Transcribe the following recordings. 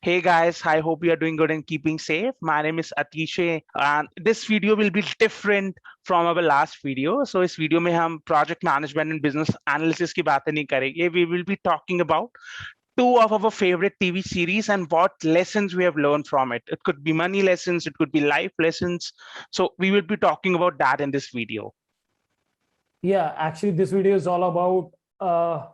Hey guys, I hope you are doing good and keeping safe. My name is Atishay and this video will be different from our last video. So इस video में हम project management and business analysis की बातें नहीं करेंगे. We will be talking about two of our favorite TV series and what lessons we have learned from it. It could be money lessons, it could be life lessons. So we will be talking about that in this video. Yeah, actually, this video is all about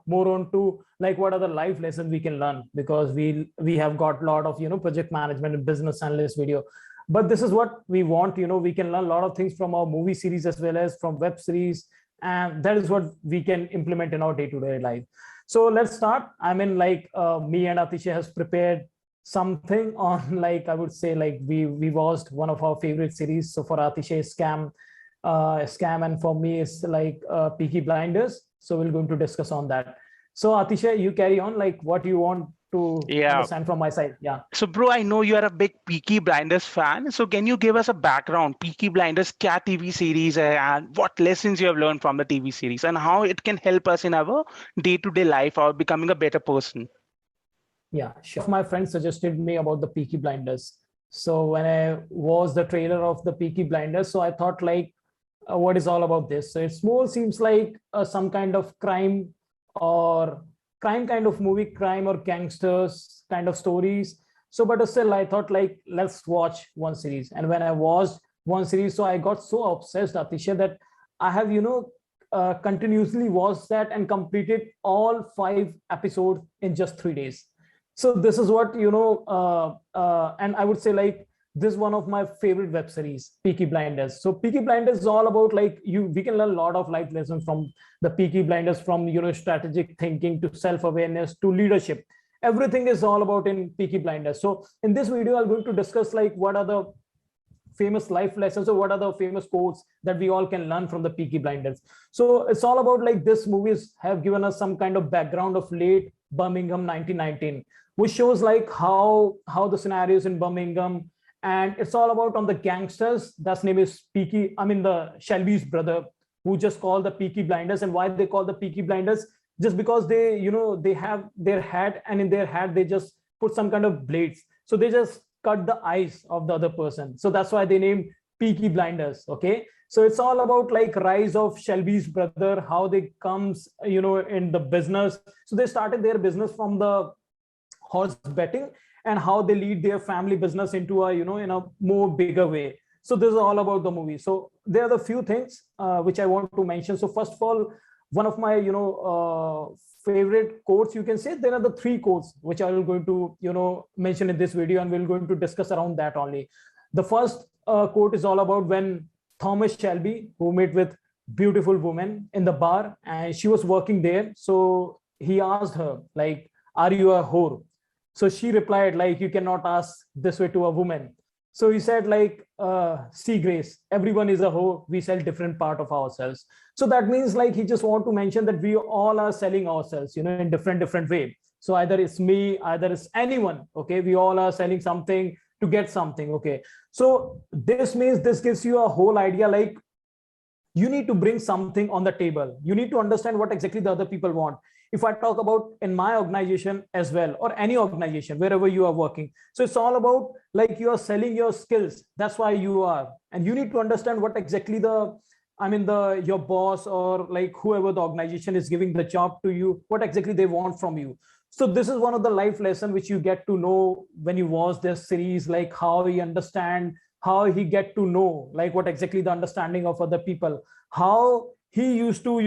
more on to like what are the life lessons we can learn, because we have got a lot of project management and business analyst video, but this is what we want. We can learn a lot of things from our movie series as well as from web series, and that is what we can implement in our day-to-day life. So let's start. I mean, like me and Atisha has prepared something on, like I would say, like we watched one of our favorite series. So for Atisha, Scam, and for me it's like Peaky Blinders. So we're going to discuss on that. So Atisha, you carry on, like what you want to understand from my side. Yeah. So bro, I know you are a big Peaky Blinders fan. So can you give us a background? Peaky Blinders क्या TV series है and what lessons you have learned from the TV series and how it can help us in our day-to-day life or becoming a better person? Yeah, sure. My friend suggested me about the Peaky Blinders. So when I watched the trailer of the Peaky Blinders, so I thought like, what is all about this? So it more seems like some kind of crime or crime kind of movie, crime or gangsters kind of stories. So, but still, I thought like, let's watch one series. And when I watched one series, so I got so obsessed, Atisha, that I have, continuously watched that and completed all 5 episodes in just 3 days. So this is what, and I would say like, this is one of my favorite web series, Peaky Blinders. So Peaky Blinders is all about like we can learn a lot of life lessons from the Peaky Blinders, from strategic thinking to self-awareness to leadership. Everything is all about in Peaky Blinders. So in this video, I'm going to discuss like what are the famous life lessons or what are the famous quotes that we all can learn from the Peaky Blinders. So it's all about like this movies have given us some kind of background of late Birmingham 1919, which shows like how the scenarios in Birmingham. And it's all about on the gangsters. That's name is Peaky. I mean, the Shelby's brother, who just called the Peaky Blinders. And why they call the Peaky Blinders? Just because they, they have their hat, and in their hat they just put some kind of blades. So they just cut the eyes of the other person. So that's why they named Peaky Blinders. Okay. So it's all about like rise of Shelby's brother, how they comes, in the business. So they started their business from the horse betting, and how they lead their family business into a in a more bigger way. So this is all about the movie. So there are the few things which I want to mention. So first of all, one of my favorite quotes, you can say, there are the 3 quotes which I will going to mention in this video, and we're going to discuss around that only. The first quote is all about when Thomas Shelby, who met with beautiful woman in the bar, and she was working there. So he asked her like, are you a whore? So she replied like, you cannot ask this way to a woman. So he said like, see Grace, everyone is a whore. We sell different part of ourselves. So that means like he just want to mention that we all are selling ourselves, in different way. So either it's me, either it's anyone. Okay, we all are selling something to get something. Okay, so this means this gives you a whole idea like you need to bring something on the table. You need to understand what exactly the other people want. If I talk about in my organization as well, or any organization, wherever you are working. So it's all about like you are selling your skills. That's why you are. And you need to understand what exactly your boss or like whoever the organization is giving the job to you, what exactly they want from you. So this is one of the life lesson which you get to know when you watch this series, like how you understand, how he get to know like what exactly the understanding of other people, how he used to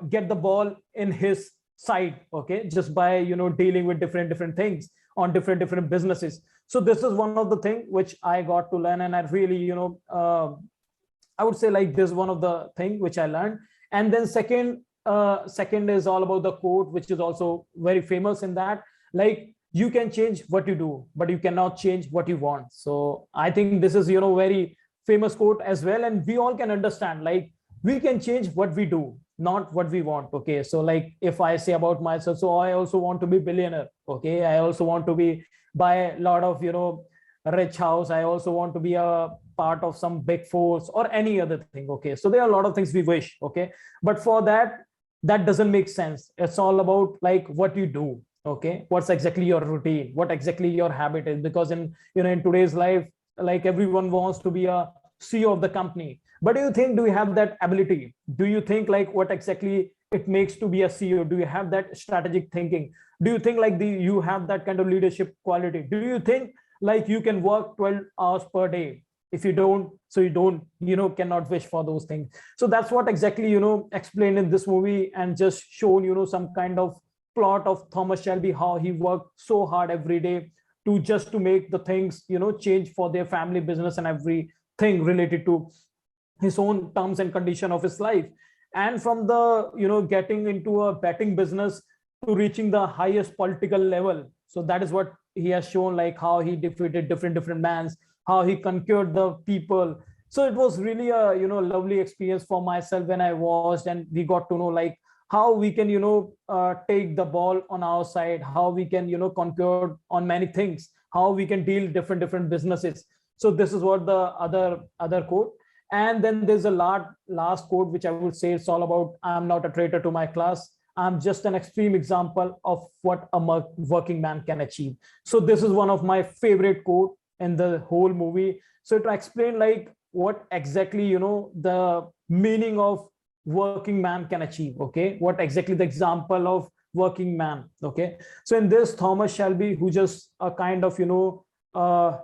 get the ball in his side, okay, just by dealing with different things on different businesses. So this is one of the thing which I got to learn, and I really I would say like this is one of the thing which I learned. And then second is all about the quote, which is also very famous in that, like, you can change what you do, but you cannot change what you want. So I think this is very famous quote as well, and we all can understand like we can change what we do, not what we want. Okay, so like if I say about myself, so I also want to be billionaire. Okay, I also want to be buy a lot of rich house. I also want to be a part of some big force or any other thing. Okay, so there are a lot of things we wish. Okay, but for that doesn't make sense. It's all about like what you do. Okay, what's exactly your routine, what exactly your habit is, because in in today's life, like everyone wants to be a CEO of the company. But do you think, do you have that ability? Do you think like what exactly it makes to be a CEO? Do you have that strategic thinking? Do you think like you have that kind of leadership quality? Do you think like you can work 12 hours per day? If you don't, so you don't, cannot wish for those things. So that's what exactly explained in this movie, and just shown some kind of plot of Thomas Shelby, how he worked so hard every day to just to make the things change for their family business and everything related to his own terms and condition of his life. And from the getting into a betting business to reaching the highest political level. So that is what he has shown, like how he defeated different mans, how he conquered the people. So it was really a lovely experience for myself when I watched, and we got to know like how we can take the ball on our side, how we can conquer on many things, how we can deal different businesses. So this is what the other quote. And then there's a last quote which I would say, it's all about, I'm not a traitor to my class, I'm just an extreme example of what a working man can achieve. So this is one of my favorite quote in the whole movie. So to explain like what exactly the meaning of working man can achieve. Okay, what exactly the example of working man. Okay, so in this, Thomas Shelby, who just a kind of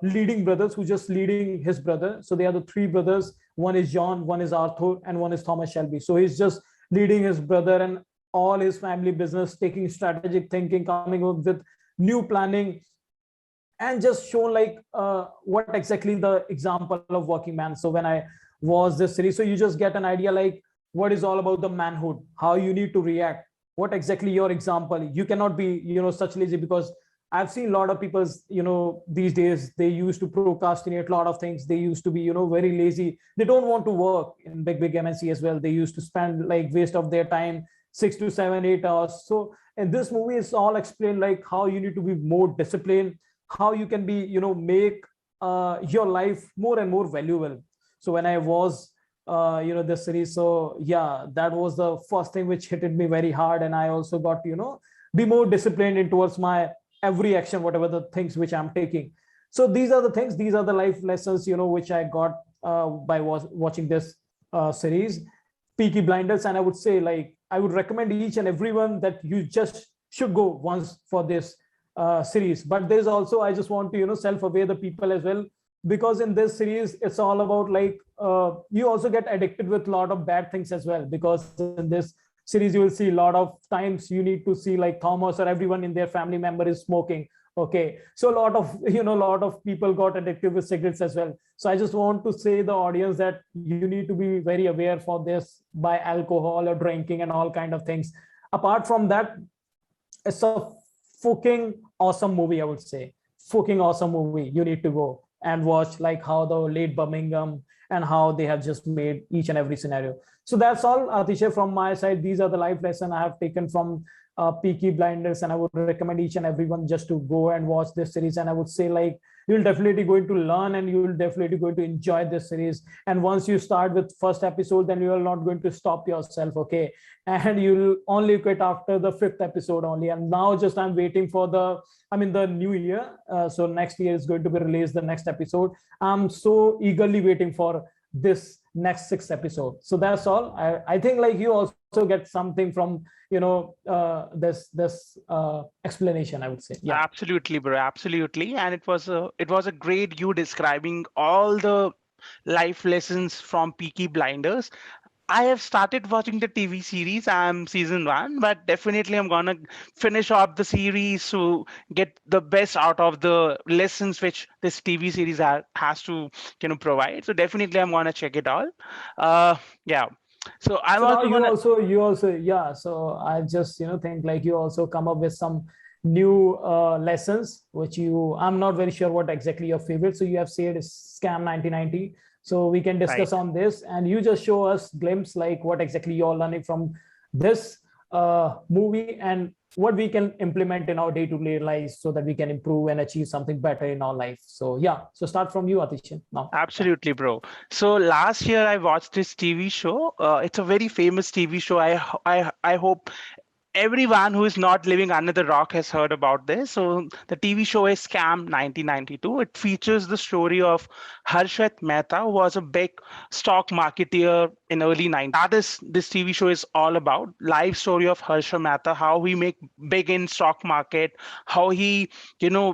leading brothers, who just leading his brother. So they are the three brothers. One is John, one is Arthur, and one is Thomas Shelby. So he's just leading his brother and all his family business, taking strategic thinking, coming up with new planning, and just shown like what exactly the example of working man. So when I watch this series, so you just get an idea like what is all about the manhood, how you need to react, what exactly your example. You cannot be such lazy, because I've seen a lot of people these days, they used to procrastinate a lot of things. They used to be very lazy. They don't want to work in big MNC as well. They used to spend like waste of their time 6 to 7 8 hours. So in this movie, it's all explained like how you need to be more disciplined, how you can be make your life more and more valuable. So when I was this series, so yeah, that was the first thing which hit me very hard. And I also got be more disciplined in towards my every action, whatever the things which I'm taking. So these are the things, these are the life lessons which I got by watching this series, Peaky Blinders. And I would say like I would recommend each and everyone that you just should go once for this series. But there's also, I just want to self-aware the people as well, because in this series it's all about like you also get addicted with a lot of bad things as well, because in this series you will see a lot of times you need to see like Thomas or everyone in their family member is smoking. Okay, so a lot of people got addicted with cigarettes as well. So I just want to say the audience that you need to be very aware for this by alcohol or drinking and all kind of things. Apart from that, it's a fucking awesome movie. I would say fucking awesome movie. You need to go and watch like how the late Birmingham and how they have just made each and every scenario. So that's all, Atisha, from my side. These are the life lessons I have taken from Peaky Blinders, and I would recommend each and everyone just to go and watch this series. And I would say like you'll definitely going to learn, and you will definitely going to enjoy this series. And once you start with first episode, then you are not going to stop yourself. Okay, and you'll only quit after the fifth episode only. And now just I'm waiting for the new year. So next year is going to be released the next episode. I'm so eagerly waiting for this next sixth episode. So that's all. I think like you also get something from this explanation, I would say. Yeah, Absolutely, bro. Absolutely. And it was a great you describing all the life lessons from Peaky Blinders. I have started watching the TV series. I'm season one, but definitely I'm gonna finish off the series to get the best out of the lessons which this TV series has to provide. So definitely I'm gonna check it out. Yeah. So I'm so now also gonna. you also yeah, so I just think like you also come up with some new lessons which I'm not very sure what exactly your favorite. So you have said is Scam 1990. So we can Right. discuss on this, and you just show us glimpse like what exactly you're learning from this movie, and what we can implement in our day-to-day lives so that we can improve and achieve something better in our life. So yeah, so start from you, Atishan, now. Absolutely, bro. So last year I watched this TV show. It's a very famous TV show. I hope everyone who is not living under the rock has heard about this. So the TV show is Scam 1992. It features the story of Harshit Mehta, who was a big stock marketeer in early 90s. That is this TV show is all about. Life story of Harshit Mehta, how he make big in stock market, how he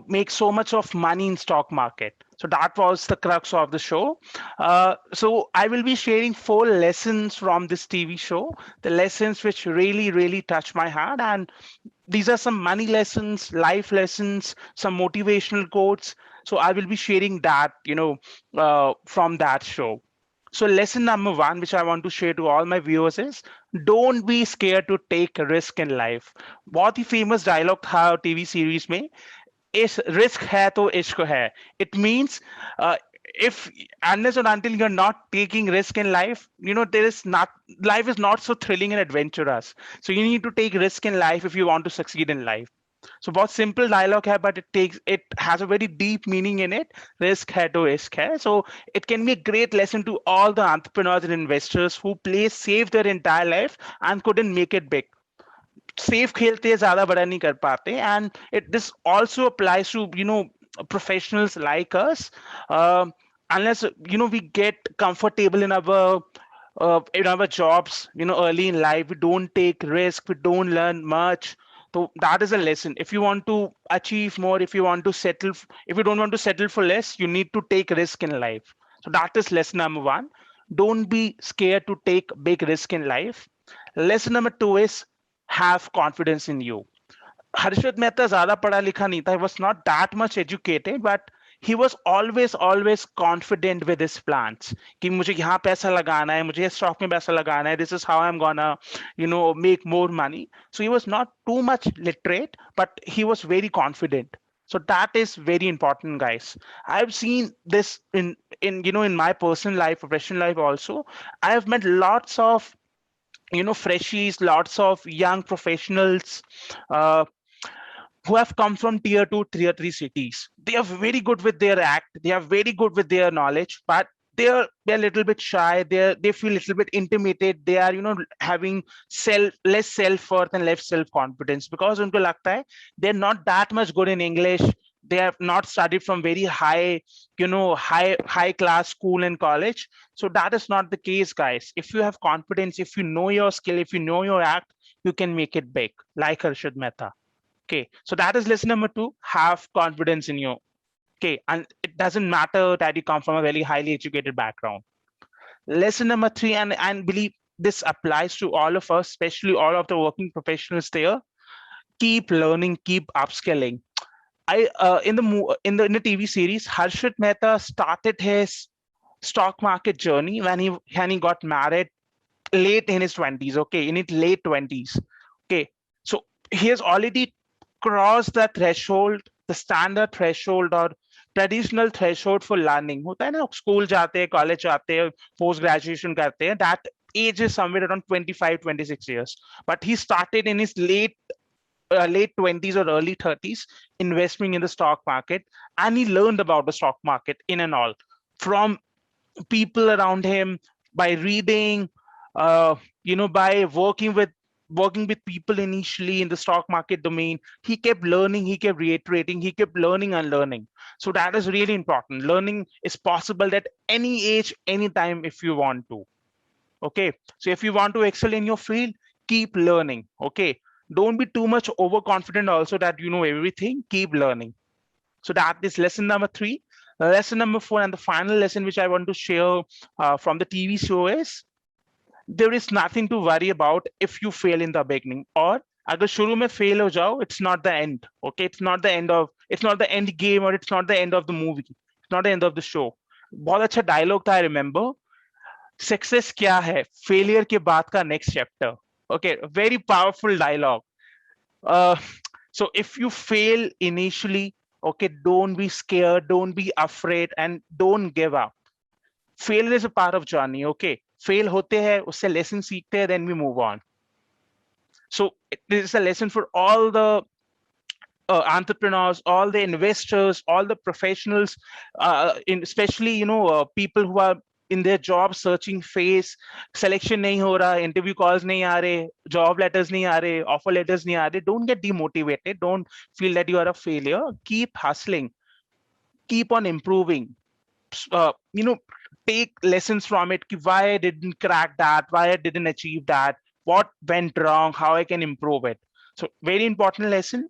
makes so much of money in stock market. So that was the crux of the show. So I will be sharing 4 lessons from this TV show, the lessons which really, really touch my heart. And these are some money lessons, life lessons, some motivational quotes. So I will be sharing that, from that show. So lesson number 1, which I want to share to all my viewers is don't be scared to take a risk in life. बहुत ही famous dialogue था TV series में, इस risk है तो इश्क है. It means if unless and until you're not taking risk in life, there is not life is not so thrilling and adventurous. So you need to take risk in life if you want to succeed in life. So बहुत simple dialogue है, but it has a very deep meaning in it. Risk है तो इश्क है. So it can be a great lesson to all the entrepreneurs and investors who play safe their entire life and couldn't make it big. Safe खेलते हैं, ज्यादा बड़ा नहीं कर पाते. And this also applies to professionals like us. Unless we get comfortable in our jobs early in life, we don't take risk, we don't learn much. So that is a lesson. If you want to achieve more, if you don't want to settle for less, you need to take risk in life. So that is lesson number 1. Don't be scared to take big risk in life. Lesson number 2 is have confidence in you. Harshit Mehta ज़्यादा पढ़ा लिखा नहीं था. He was not that much educated, but he was always confident with his plans. कि मुझे यहाँ पैसा लगाना है, मुझे स्टॉक में पैसा लगाना है. This is how I'm gonna, make more money. So he was not too much literate, but he was very confident. So that is very important, guys. I've seen this in my personal life, professional life also. I have met lots of freshies, lots of young professionals who have come from tier 2, tier 3 cities. They are very good with their act, they are very good with their knowledge, but they're a little bit shy, they feel a little bit intimidated. They are having less self-worth and less self-confidence because unko lagta hai they're not that much good in English. They have not studied from very high high class school and college. So that is not the case, guys. If you have confidence, if you know your skill, if you know your act, you can make it big, like Harshit Mehta. Okay, so that is lesson number 2. Have confidence in you. Okay, and it doesn't matter that you come from a very highly educated background. Lesson number 3, and believe this applies to all of us, especially all of the working professionals there. Keep learning, keep upskilling. In the TV series, Harshit Mehta started his stock market journey when he got married late in his 20s. Okay, in his late 20s. Okay, so he has already crossed the threshold, the standard threshold or traditional threshold for learning. होता है ना, school जाते हैं, college जाते हैं, post graduation करते हैं. That age is somewhere around 25, 26 years. But he started in his late 20s or early 30s investing in the stock market, and he learned about the stock market in and all from people around him, by reading, by working with people initially in the stock market domain. He kept learning, he kept reiterating, he kept learning and learning. So that is really important. Learning is possible at any age, anytime, if you want to. Okay, so if you want to excel in your field, keep learning. Okay, don't be too much overconfident also that you know everything. Keep learning. So that is lesson number 3. Lesson number 4, and the final lesson which I want to share from the TV show is, there is nothing to worry about if you fail in the beginning. Or agar shuru mein fail ho jao, it's not the end. Okay, it's not the end game, or it's not the end of the movie. It's not the end of the show. बहुत अच्छा dialogue था, I remember. Success क्या है? Failure के बाद का next chapter. Okay, very powerful dialogue. So if you fail initially, okay, don't be scared, don't be afraid, and don't give up. Failure is a part of journey. Okay, fail होते हैं, उससे lesson सीखते हैं, then we move on. So this is a lesson for all the entrepreneurs, all the investors, all the professionals, especially people who are in their job searching phase, selection nahi ho raha, interview calls nahi aa rahe, job letters nahi aa rahe, offer letters nahi aa rahe, don't get demotivated. Don't feel that you are a failure. Keep hustling, keep on improving. You know, take lessons from it. Why I didn't crack that, why I didn't achieve that, what went wrong, how I can improve it. So very important lesson.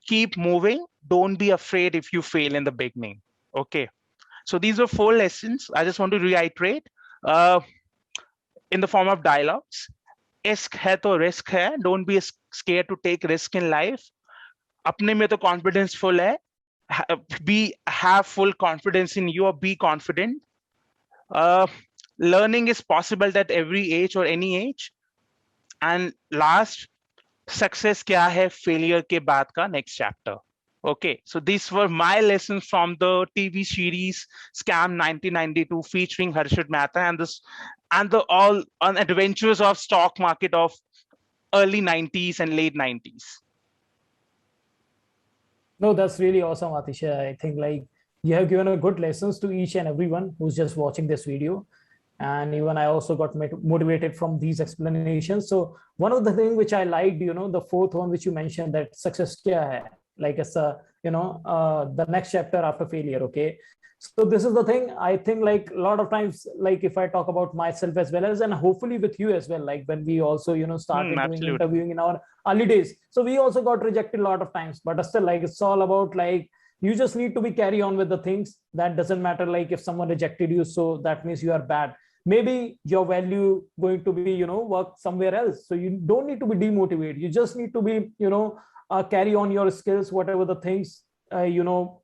Keep moving. Don't be afraid if you fail in the beginning. Okay, so these are 4 lessons I just want to reiterate uh, in the form of dialogues. Risk hai to risk hai. Don't be scared to take risk in life. अपने में तो confidence full है. Have full confidence in you, or be confident. Learning is possible at every age or any age. And last, success kya hai failure ke baad ka next chapter. Okay, so these were my lessons from the TV series Scam 1992 featuring Harshit Mehta and the all on adventures of stock market of early 90s and late 90s. No, that's really awesome, Atisha. I think like you have given a good lessons to each and everyone who's just watching this video. And even I also got motivated from these explanations. So one of the things which I liked, you know, the 4th one which you mentioned, that success kya hai, like it's a, you know, the next chapter after failure. Okay, so this is the thing. I think like a lot of times, like if I talk about myself as well as, and hopefully with you as well, like when we also, you know, started doing interviewing in our early days, so we also got rejected a lot of times, but still like it's all about like you just need to be carry on with the things. That doesn't matter like if someone rejected you, so that means you are bad. Maybe your value going to be, you know, work somewhere else, so you don't need to be demotivated. You just need to be, you know, carry on your skills, whatever the things you know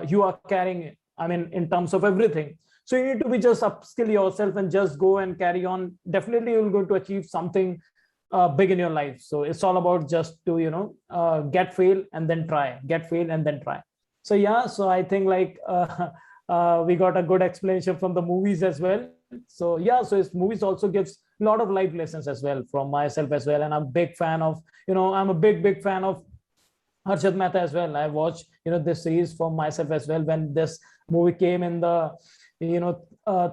you are carrying, I mean in terms of everything. So you need to be just upskill yourself and just go and carry on. Definitely you're going to achieve something big in your life. So it's all about just to, you know, get fail and then try, get fail and then try. So yeah, so I think like we got a good explanation from the movies as well. So yeah, so his movies also gives a lot of life lessons as well from myself as well. And I'm a big fan of, you know, I'm a big fan of Harshit Mehta as well. I watched, you know, this series for myself as well when this movie came in the, you know,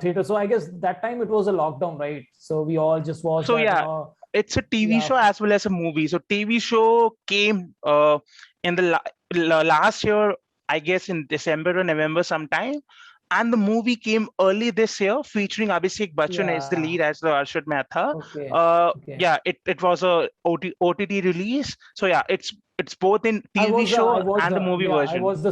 theater. So I guess that time it was a lockdown, right? So we all just watched. So that, yeah, it's a TV show as well as a movie. So TV show came in the last year, I guess in December or November sometime. And the movie came early this year, featuring Abhishek Bachchan as the lead, as the Harshit Mehta. Okay. Yeah, it was a OTT release. So yeah, it's both in TV show and the movie version. I was the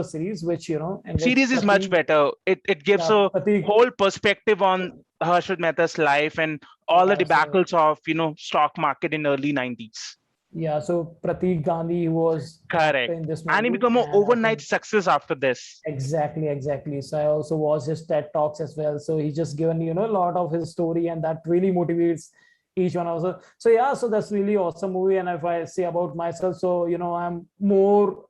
series, which, you know, and series is much better. It gives a whole perspective on Harshit Mehta's life and all the debacles of, you know, stock market in early 90s. Yeah, so Pratik Gandhi was correct in this movie, and he became an overnight success after this. Exactly. So I also watched his TED Talks as well. So he just given, you know, a lot of his story, and that really motivates each one also. So yeah, so that's really awesome movie. And if I say about myself, so, you know, I'm more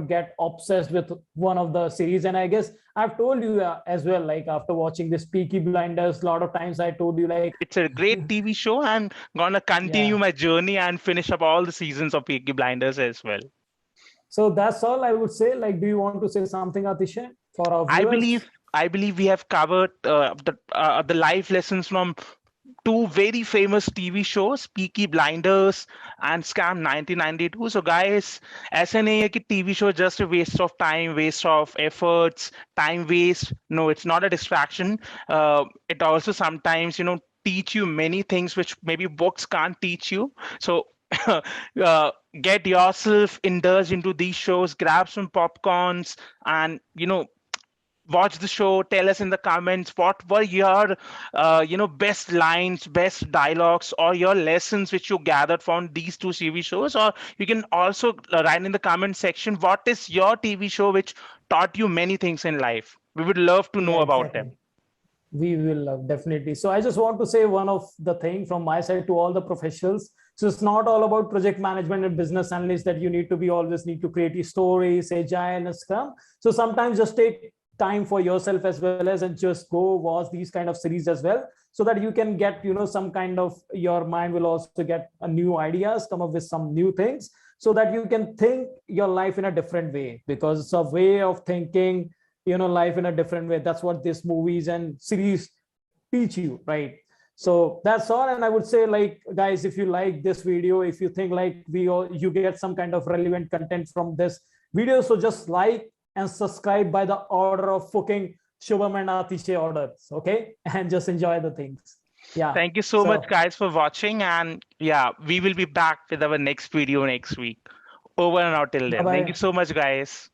get obsessed with one of the series. And I guess I've told you as well, like after watching this Peaky Blinders, a lot of times I told you like it's a great TV show. I'm gonna continue my journey and finish up all the seasons of Peaky Blinders as well. So that's all I would say. Like, do you want to say something, Atisha, for our viewers? I believe we have covered the life lessons from 2 very famous TV shows, Peaky Blinders and Scam 1992. So guys, ऐसे नहीं है कि TV show just a waste of time, waste of efforts, time waste. No, it's not a distraction. It also sometimes, you know, teach you many things which maybe books can't teach you. So get yourself indulged into these shows, grab some popcorns, and, you know, watch the show. Tell us in the comments what were your best lines, best dialogues, or your lessons which you gathered from these 2 TV shows. Or you can also write in the comment section what is your TV show which taught you many things in life. We would love to know about them. We will love, definitely. So I just want to say one of the thing from my side to all the professionals. So it's not all about project management and business analysts that you need to create stories, agile and Scrum. So sometimes just take time for yourself as well as, and just go watch these kind of series as well, so that you can get, you know, some kind of, your mind will also get a new ideas, come up with some new things, so that you can think your life in a different way, because it's a way of thinking life in a different way. That's what these movies and series teach you, right? So that's all. And I would say, like, guys, if you like this video, if you think like you get some kind of relevant content from this video, so just like and subscribe by the order of fucking Shubham and Atishay orders, okay? And just enjoy the things. Yeah. Thank you so much, guys, for watching. And yeah, we will be back with our next video next week. Over and out till then. Bye-bye. Thank you so much, guys.